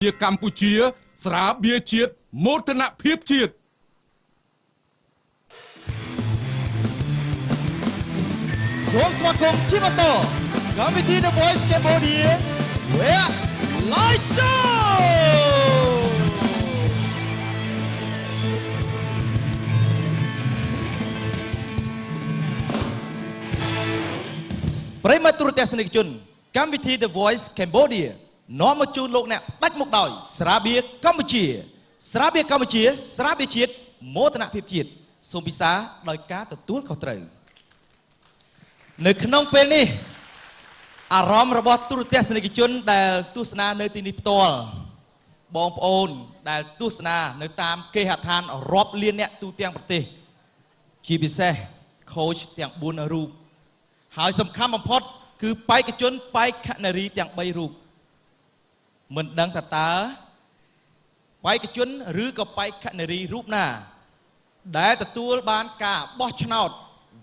ជាកម្ពុជាស្រាបៀរជាតិមោទនភាពជាតិសូមស្វាគមន៍ជាបន្តកម្មវិធី The Voice Cambodia Where Live Show ប្រិមត្តទូរទស្សនិកជនកម្មវិធី The Voice Cambodia នាំមកជូនលោកអ្នកដាច់មុខដោយស្រាបៀរកម្ពុជាស្រាបៀរកម្ពុជាស្រាបៀរជាតិមោទនភាពជាតិសូមពិសាដោយការទទួលខុសត្រូវនៅក្នុងពេលនេះអារម្មណ៍របស់ទូរទស្សនិកជនដែលទស្សនានៅទីនេះផ្ទាល់បងប្អូនដែលទស្សនានៅតាមគេហដ្ឋានរាប់លានអ្នកទូទាំងប្រទេសជាពិសេសខូចទាំង4រូបហើយសំខាន់បំផុតគឺបេក្ខជនបេក្ខនារីទាំង3រូបមិនដឹងថាតើបេក្ខជនឬក៏បេក្ខនារីរូបណាដែលទទួលបានការបោះឆ្នោត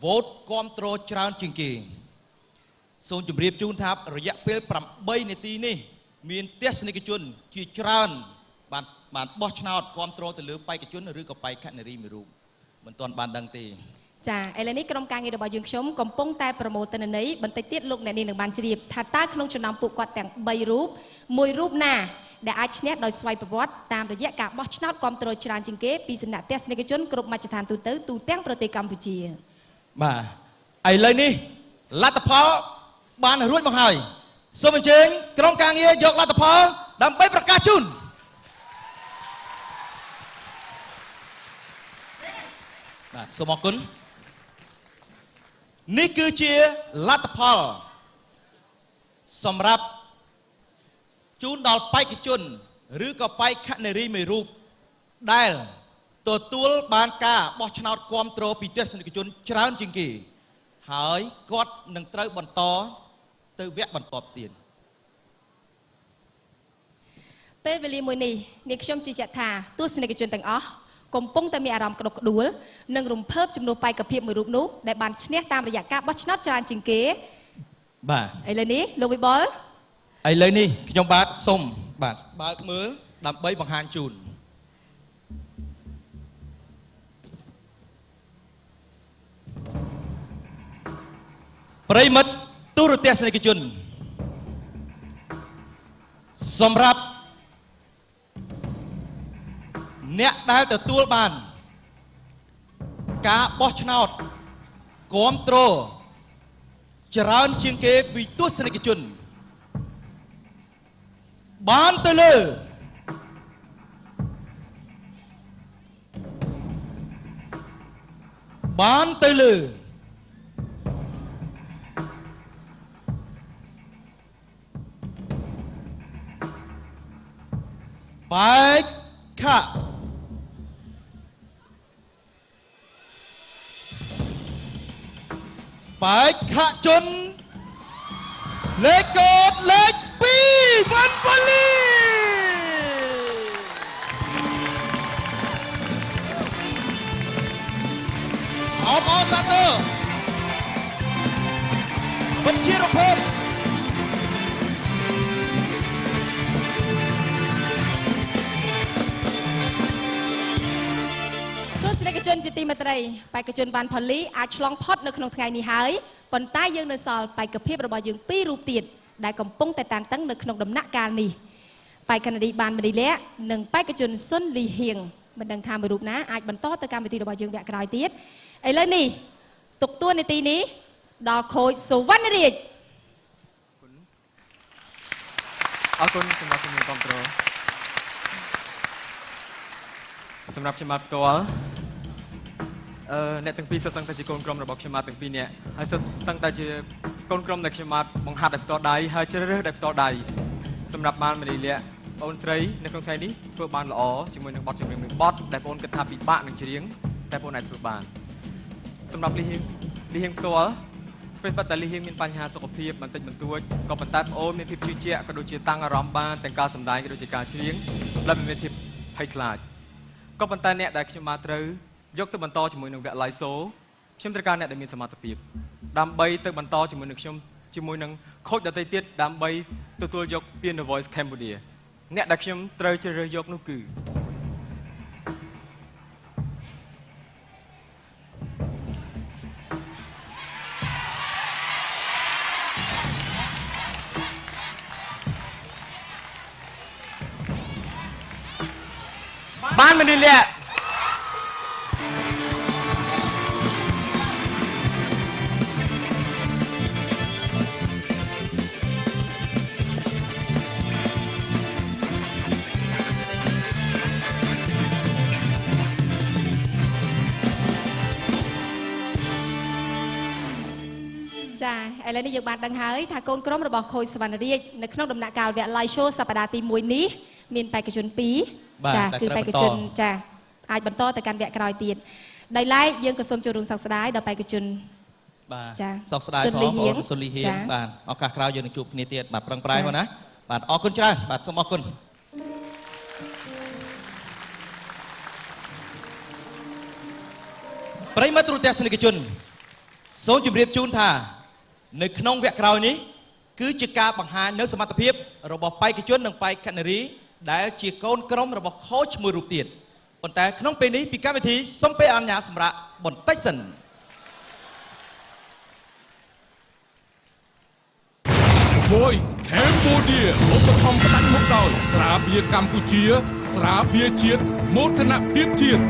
វ៉ូតគ្រប់គ្រងច្រើនជាងគេសូមជម្រាបជូនថារយៈពេល8នាទីនេះមានទស្សនិកជនជាច្រើនបានបោះឆ្នោតគ្រប់គ្រងទៅលើបេក្ខជនឬក៏បេក្ខនារីមួយរូបមិនទាន់បានដឹងទេចាឥឡូវនេះក្រុមការងាររបស់យើងខ្ញុំកំពុងតែប្រមូលទិន្នន័យបន្តិចទៀតលោកអ្នកនាងនឹងបានជ្រាបថាតើក្នុងចំណោមពួកគាត់ទាំង3រូបមួយរូបណាដែលអាចឈ្នះដោយស្វ័យប្រវត្តិតាមរយៈការបោះឆ្នោតគ្រប់គ្រងច្រើនជាងគេពីសំណាក់ទស្សនិកជនគ្រប់មជ្ឈដ្ឋានទូទៅទូទាំងប្រទេសកម្ពុជាបាទឥឡូវនេះលទ្ធផលបានរួចមកហើយសូមអញ្ជើញក្រុមការងារយកលទ្ធផលដើម្បីប្រកាសជូនបាទសូមអរគុណនេះគឺជាលទ្ធផលសម្រាប់ជូនដល់បេក្ខជនឬក៏បេក្ខនារីមួយរូបដែលទទួលបានការបោះឆ្នោតគ្រប់គ្រងពីទស្សនិកជនច្រើនជាងគេហើយគាត់នឹងត្រូវបន្តទៅវគ្គបន្តទៀតពេលវេលាមួយនេះនាងខ្ញុំជឿជាក់ថាទស្សនិកជនទាំងអស់កំពុងតែមានអារម្មណ៍ក្តុកក្តួលនិងរំភើបចំនួនបេក្ខភាពមួយរូបនោះដែលបានឈ្នះតាមរយៈការបោះឆ្នោតច្រើនជាងគេបាទឥឡូវនេះលោកវិបុលឥឡូវនេះខ្ញុំបាទសូមបាទបើកមើលដើម្បីបង្ហាញជូនប្រិមិត្តទូរទស្សនិកជនសម្រាប់អ្នកដែលទទួលបានការបោះឆ្នោតគាំទ្រច្រើនជាងគេពីទស្សនិកជនបានទៅលើបេក្ខជនលេខកូដលេខ2វ៉ាន់ប៉ូលីអបអរសាទរវិជ្ជារភពទស្សនិកជនជាទីមេត្រីបេក្ខជនវ៉ាន់ប៉ូលីអាចឆ្លងផុតនៅក្នុងថ្ងៃនេះហើយប៉ុន្តែយើងនៅសល់បេក្ខភាពរបស់យើង2រូបទៀតដែលកំពុងតែតានតឹងនៅក្នុងដំណាក់កាលនេះបេក្ខនារីបានមនីលៈនិងបេក្ខជនសុនលីហៀងមិនដឹងថាមួយរូបណាអាចបន្តទៅកម្មវិធីរបស់យើងវគ្គក្រោយទៀតឥឡូវនេះទុកតួនាទីនេះដល់ខូចសុវណ្ណរាជអរគុណសម្រាប់ជំនួយគ្រប់គ្រងសម្រាប់ខ្ញុំបាទផ្ទាល់អ្នកទាំងពីរសុទ្ធសឹងតែជាកូនក្រុមរបស់ខ្ញុំបាទទាំងពីរនាក់ហើយសុទ្ធសឹងតែជាកូនក្រុមដែលខ្ញុំបាទបង្ហាត់ដោយផ្ទាល់ដៃហើយជ្រើសរើសដោយផ្ទាល់ដៃសម្រាប់បានមនីលៈបងស្រីនៅក្នុងថ្ងៃនេះធ្វើបានល្អជាមួយនឹងបទចម្រៀងមួយបទដែលបងគិតថាពិបាកនឹងច្រៀងតែបងអាចធ្វើបានសម្រាប់លីហៀងផ្ទាល់ពេលប៉ុន្តែលីហៀងមានបញ្ហាសុខភាពបន្តិចបន្តួចក៏ប៉ុន្តែបងមានភាពជឿជាក់ក៏ដូចជាតាំងអារម្មណ៍បានទាំងការសម្ដែងក៏ដូចជាការច្រៀងและមានភាពភ័យខ្លាចក៏ប៉ុន្តែអ្នកដែលខ្ញុំបានត្រូវយកទៅបន្តជាមួយនឹងវគ្គ live show ខ្ញុំត្រូវការអ្នកដែលមានសមត្ថភាពដើម្បីទៅបន្តជាមួយនឹងខ្ញុំជាមួយនឹងខូចដទៃទៀតដើម្បីទទួលយកពាន The Voice Cambodia អ្នកដែលខ្ញុំត្រូវជ្រើសរើសយកនោះគឺបានមនីលៈចាឥឡូវនេះយើងបានដឹងហើយថាកូនក្រុមរបស់ខូចសវណ្ណរាជនៅក្នុងដំណាក់កាលវគ្គ live show សប្តាហ៍ទី1នេះមានបេក្ខជន2ចាគឺបេក្ខជនចាអាចបន្តទៅកាន់វគ្គក្រោយទៀតដោយឡែកយើងក៏សូមចូលរួមសោកស្ដាយដល់បេក្ខជន បាទ ចា សោកស្ដាយផងបងប្អូនសុលីហៀងបាទឱកាសក្រោយយើងនឹងជួបគ្នាទៀតបាទប្រឹងប្រែងផងណាបាទអរគុណច្រើនបាទសូមអរគុណប្រិយមិត្តទូរទស្សនិកជនសូមជម្រាបជូនថានៅក្នុងវគ្គក្រោយនេះគឺជាការបង្ហាញនៅសមត្ថភាពរបស់បេក្ខជននិងបេក្ខនារីដែលជាកូនក្រុមរបស់ខូចមួយរូបទៀតប៉ុន្តែក្នុងពេលនេះពីកម្មវិធីសូមពេលអនុញ្ញាតសម្រាប់បន្តិចសិន Voice Cambodia ឧបត្ថម្ភផ្ដាច់មុខដោយស្រាបៀរកម្ពុជាស្រាបៀរជាតិមោទនភាពជាតិ